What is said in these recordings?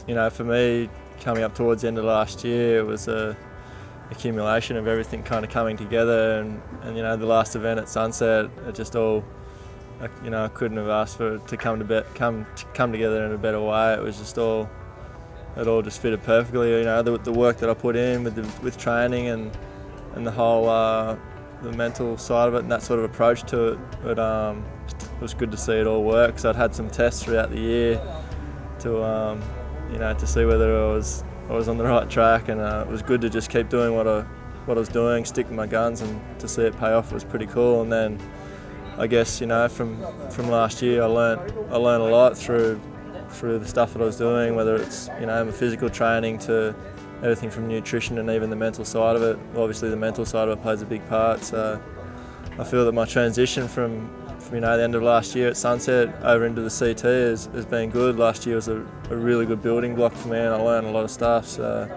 you know, for me, coming up towards the end of last year, it was a accumulation of everything kind of coming together, and you know, the last event at Sunset, it just all, you know, I couldn't have asked for it to come together in a better way. It was just all, it all just fitted perfectly. You know, the work that I put in with training and the whole the mental side of it and that sort of approach to it, it was good to see it all work. So I'd had some tests throughout the year to you know, to see whether I was on the right track, and it was good to just keep doing what I was doing, stick with my guns, and to see it pay off was pretty cool. And then I guess, you know, from last year I learned a lot through the stuff that I was doing, whether it's, you know, my physical training to everything from nutrition and even the mental side of it. Obviously the mental side of it plays a big part, so I feel that my transition from you know, the end of last year at Sunset over into the CT has been good. Last year was a really good building block for me, and I learned a lot of stuff. So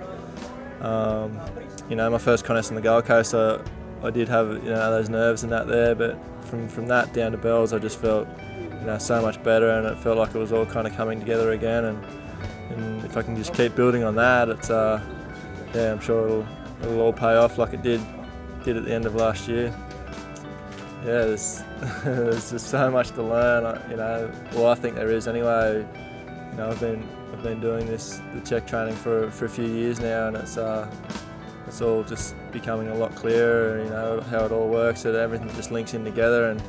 you know, my first contest on the Gold Coast, I did have, you know, those nerves and that there, but from that down to Bells, I just felt, you know, so much better, and it felt like it was all kind of coming together again. And if I can just keep building on that, it's yeah, I'm sure it'll all pay off like it did at the end of last year. Yeah, there's just so much to learn. You know, well, I think there is anyway. You know, I've been doing the check training for a few years now, and it's all just becoming a lot clearer. You know, how it all works, that everything just links in together. And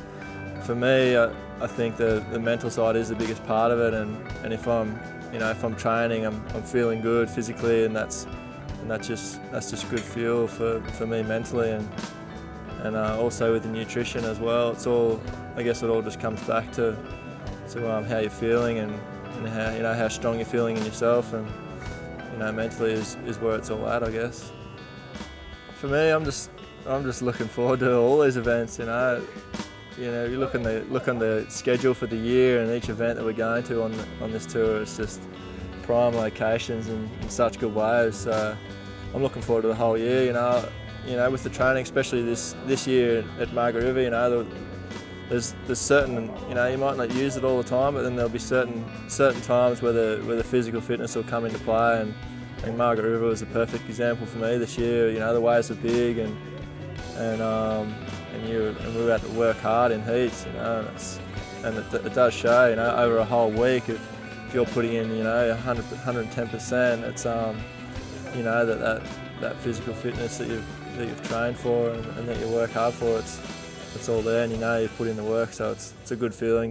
for me, I think the mental side is the biggest part of it. And if I'm training, I'm feeling good physically, and that's just good fuel for me mentally. And also with the nutrition as well, it's all, I guess it all just comes back to how you're feeling and how, you know, how strong you're feeling in yourself, and, you know, mentally is where it's all at, I guess. For me, I'm just looking forward to all these events. You know, you look on the schedule for the year, and each event that we're going to on this tour, it's just prime locations and in such good ways. So I'm looking forward to the whole year. You know, with the training, especially this year at Margaret River, you know, there's certain, you know, you might not use it all the time, but then there'll be certain times where the physical fitness will come into play, and Margaret River was a perfect example for me this year. You know, the waves are big, and we were at to work hard in heats, you know, and it does show. You know, over a whole week, if you're putting in, you know, 110%, it's you know, that physical fitness that you've trained for and that you work hard for, it's all there, and you know you've put in the work, so it's a good feeling.